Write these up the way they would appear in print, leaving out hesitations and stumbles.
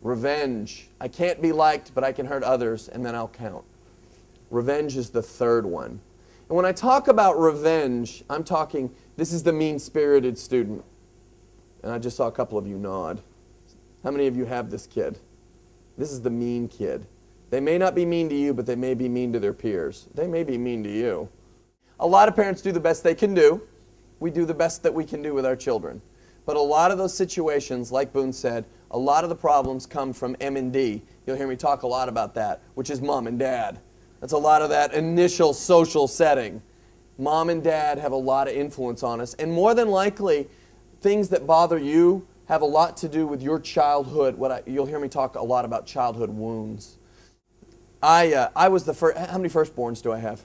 Revenge. I can't be liked, but I can hurt others, and then I'll count. Revenge is the third one. And when I talk about revenge, I'm talking, this is the mean-spirited student. And I just saw a couple of you nod. How many of you have this kid? This is the mean kid. They may not be mean to you, but they may be mean to their peers. They may be mean to you. A lot of parents do the best they can do. We do the best that we can do with our children. But a lot of those situations, like Boone said, a lot of the problems come from M&D. You'll hear me talk a lot about that, which is mom and dad. That's a lot of that initial social setting. Mom and dad have a lot of influence on us. And more than likely, things that bother you have a lot to do with your childhood. You'll hear me talk a lot about childhood wounds. I was the first. How many firstborns do I have?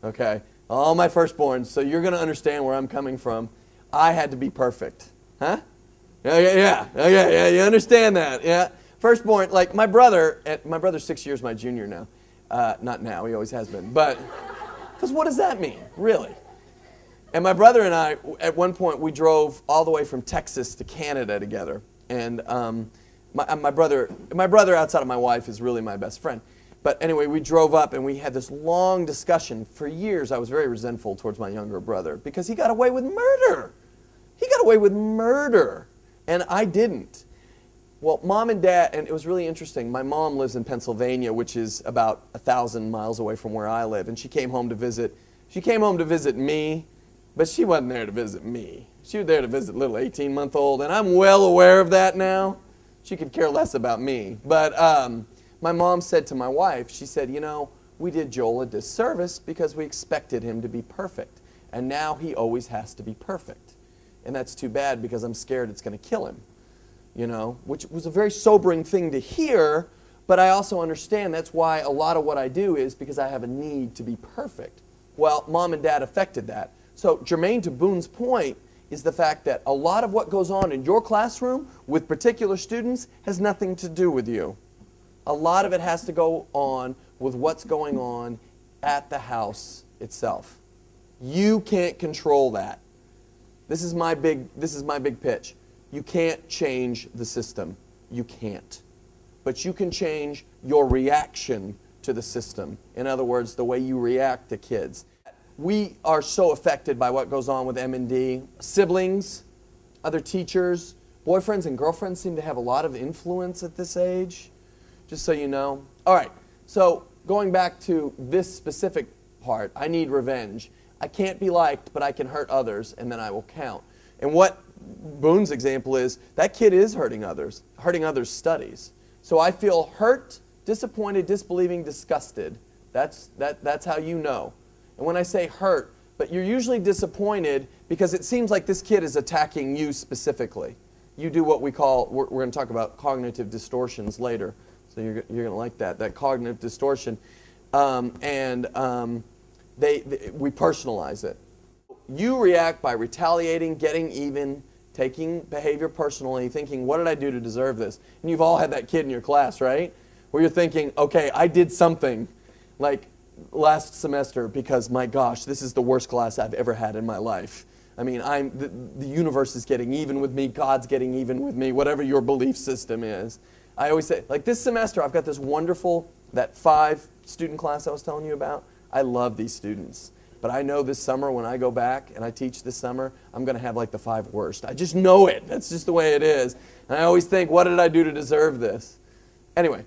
Okay. All my firstborns. So you're going to understand where I'm coming from. I had to be perfect. Huh? Yeah. You understand that? Yeah. Firstborn, like my brother's 6 years my junior now. Not now, he always has been. But, because what does that mean, really? And my brother and I, at one point, we drove all the way from Texas to Canada together. And my brother outside of my wife is really my best friend. But anyway, we drove up and we had this long discussion. For years, I was very resentful towards my younger brother because he got away with murder. He got away with murder, and I didn't. Well, mom and dad, and it was really interesting. My mom lives in Pennsylvania, which is about 1,000 miles away from where I live, and she came home to visit. She came home to visit me, but she wasn't there to visit me. She was there to visit little 18-month-old, and I'm well aware of that now. She could care less about me. But my mom said to my wife, she said, you know, we did Joel a disservice because we expected him to be perfect, and now he always has to be perfect. And that's too bad because I'm scared it's going to kill him. You know, which was a very sobering thing to hear, but I also understand that's why a lot of what I do is because I have a need to be perfect. Well, mom and dad affected that. So germane to Boone's point is the fact that a lot of what goes on in your classroom with particular students has nothing to do with you. A lot of it has to go on with what's going on at the house itself. You can't control that. This is my big pitch. You can't change the system. You can't. But you can change your reaction to the system. In other words, the way you react to kids. We are so affected by what goes on with M&D. Siblings, other teachers, boyfriends and girlfriends seem to have a lot of influence at this age, just so you know. All right, so going back to this specific part, I need revenge. I can't be liked, but I can hurt others, and then I will count. And what Boone's example is, that kid is hurting others studies. So I feel hurt, disappointed, disbelieving, disgusted. That's how you know. And when I say hurt, but you're usually disappointed because it seems like this kid is attacking you specifically. You do what we call, we're going to talk about cognitive distortions later, so you're going to like that cognitive distortion. We personalize it. You react by retaliating, getting even, taking behavior personally, thinking, what did I do to deserve this? And you've all had that kid in your class, right? Where you're thinking, okay, I did something like last semester because, my gosh, this is the worst class I've ever had in my life. I mean, the universe is getting even with me, God's getting even with me, whatever your belief system is. I always say, like this semester, I've got this wonderful, that 5-student class I was telling you about. I love these students. But I know this summer when I go back and I teach this summer, I'm going to have like the 5 worst. I just know it. That's just the way it is. And I always think, what did I do to deserve this? Anyway,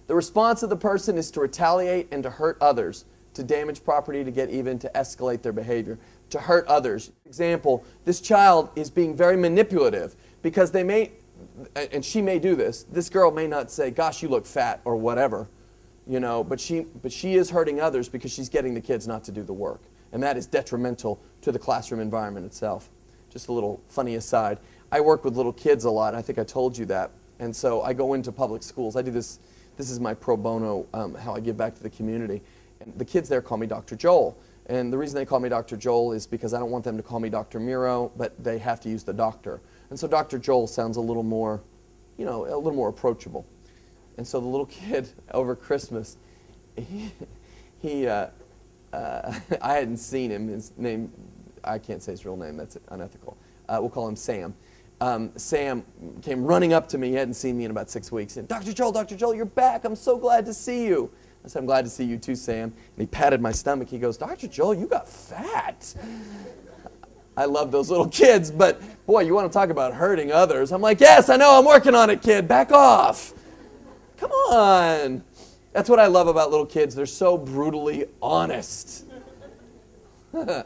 the response of the person is to retaliate and to hurt others, to damage property, to get even, to escalate their behavior, to hurt others. For example, this child is being very manipulative because they may, and she may do this, this girl may not say, gosh, you look fat or whatever. You know, but she is hurting others because she's getting the kids not to do the work. And that is detrimental to the classroom environment itself. Just a little funny aside. I work with little kids a lot. I think I told you that. And so I go into public schools. I do this. This is my pro bono, how I give back to the community. And the kids there call me Dr. Joel. And the reason they call me Dr. Joel is because I don't want them to call me Dr. Muro, but they have to use the doctor. And so Dr. Joel sounds a little more, you know, a little more approachable. And so the little kid over Christmas, I hadn't seen him. His name, I can't say his real name. That's unethical. We'll call him Sam. Sam came running up to me. He hadn't seen me in about 6 weeks. And Dr. Joel, you're back. I'm so glad to see you. I said, I'm glad to see you too, Sam. And he patted my stomach. He goes, Dr. Joel, you got fat. I love those little kids, but boy, you want to talk about hurting others. I'm like, yes, I know, I'm working on it, kid. Back off. Come on. That's what I love about little kids. They're so brutally honest. The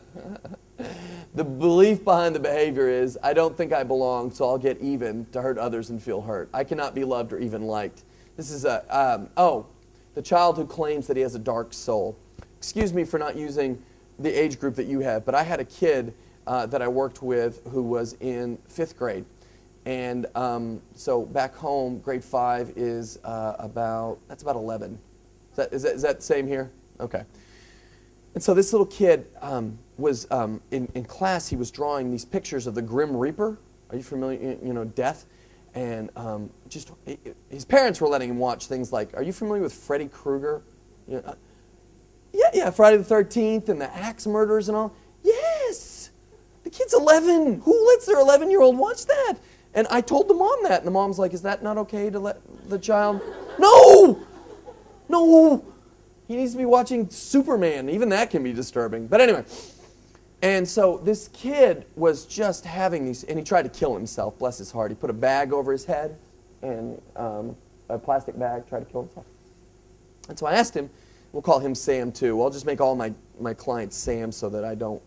belief behind the behavior is, I don't think I belong, so I'll get even to hurt others and feel hurt. I cannot be loved or even liked. This is the child who claims that he has a dark soul. Excuse me for not using the age group that you have, but I had a kid that I worked with who was in 5th grade. And so back home, grade 5 is that's about 11. Is that the same here? Okay. And so this little kid was in class. He was drawing these pictures of the Grim Reaper. Are you familiar? You know, death. And his parents were letting him watch things like, are you familiar with Freddy Krueger? You know, yeah, Friday the 13th and the axe murders and all. Yes, the kid's 11. Who lets their 11-year-old watch that? And I told the mom that, and the mom's like, is that not okay to let the child? No. He needs to be watching Superman. Even that can be disturbing. But anyway, and so this kid was just having these, and he tried to kill himself, bless his heart. He put a bag over his head, and a plastic bag, tried to kill himself. And so I asked him, we'll call him Sam too. I'll just make all my clients Sam so that I don't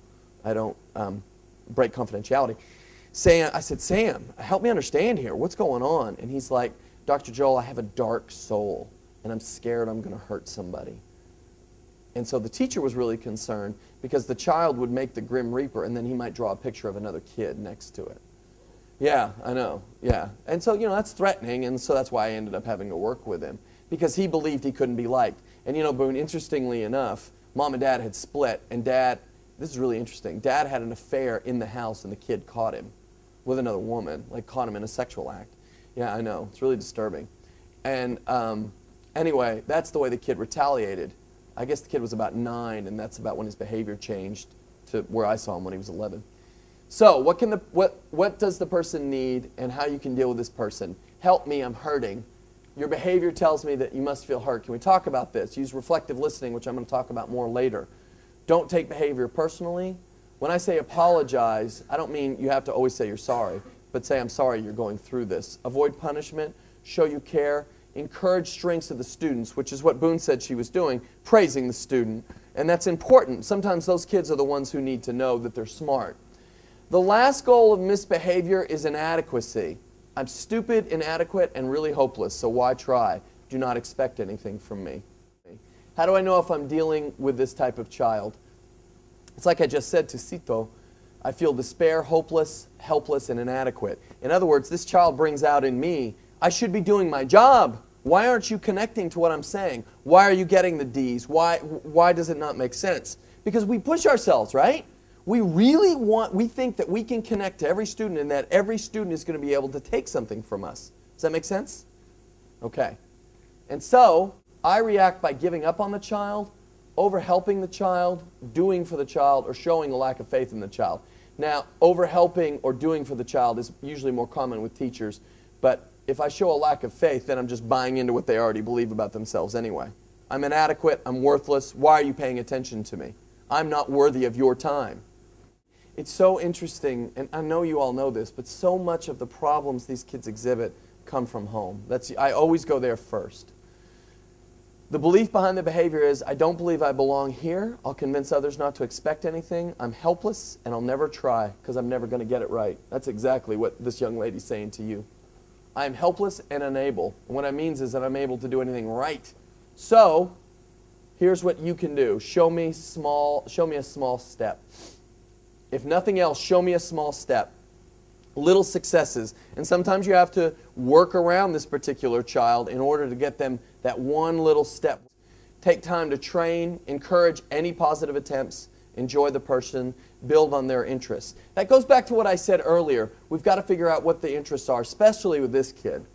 break confidentiality. I said, Sam, help me understand here. What's going on? And he's like, Dr. Joel, I have a dark soul, and I'm scared I'm going to hurt somebody. And so the teacher was really concerned because the child would make the Grim Reaper, and then he might draw a picture of another kid next to it. Yeah, I know, yeah. And so, you know, that's threatening, and so that's why I ended up having to work with him, because he believed he couldn't be liked. And, you know, Boone, interestingly enough, Mom and Dad had split, and Dad, this is really interesting, Dad had an affair in the house, and the kid caught him with another woman, like caught him in a sexual act. Yeah, I know, it's really disturbing. And anyway, that's the way the kid retaliated. I guess the kid was about 9, and that's about when his behavior changed to where I saw him when he was 11. So what does the person need, and how you can deal with this person? Help me, I'm hurting. Your behavior tells me that you must feel hurt. Can we talk about this? Use reflective listening, which I'm going to talk about more later. Don't take behavior personally. When I say apologize, I don't mean you have to always say you're sorry, but say I'm sorry you're going through this. Avoid punishment, show you care, encourage strengths of the students, which is what Boone said she was doing, praising the student. And that's important. Sometimes those kids are the ones who need to know that they're smart. The last goal of misbehavior is inadequacy. I'm stupid, inadequate, and really hopeless, so why try? Do not expect anything from me. How do I know if I'm dealing with this type of child? It's like I just said to Cito, I feel despair, hopeless, helpless, and inadequate. In other words, this child brings out in me, I should be doing my job. Why aren't you connecting to what I'm saying? Why are you getting the D's? Why does it not make sense? Because we push ourselves, right? We think that we can connect to every student and that every student is going to be able to take something from us. Does that make sense? Okay. And so, I react by giving up on the child, over helping the child, doing for the child, or showing a lack of faith in the child. Now, over helping or doing for the child is usually more common with teachers, but if I show a lack of faith, then I'm just buying into what they already believe about themselves anyway. I'm inadequate, I'm worthless, why are you paying attention to me? I'm not worthy of your time. It's so interesting, and I know you all know this, but so much of the problems these kids exhibit come from home. I always go there first. The belief behind the behavior is, I don't believe I belong here. I'll convince others not to expect anything. I'm helpless, and I'll never try because I'm never going to get it right. That's exactly what this young lady's saying to you. I am helpless and unable. And what that means is that I'm able to do anything right. So, here's what you can do. Show me a small step. If nothing else, show me a small step. Little successes. And sometimes you have to work around this particular child in order to get them that one little step. Take time to train, encourage any positive attempts, enjoy the person, build on their interests. That goes back to what I said earlier. We've got to figure out what the interests are, especially with this kid.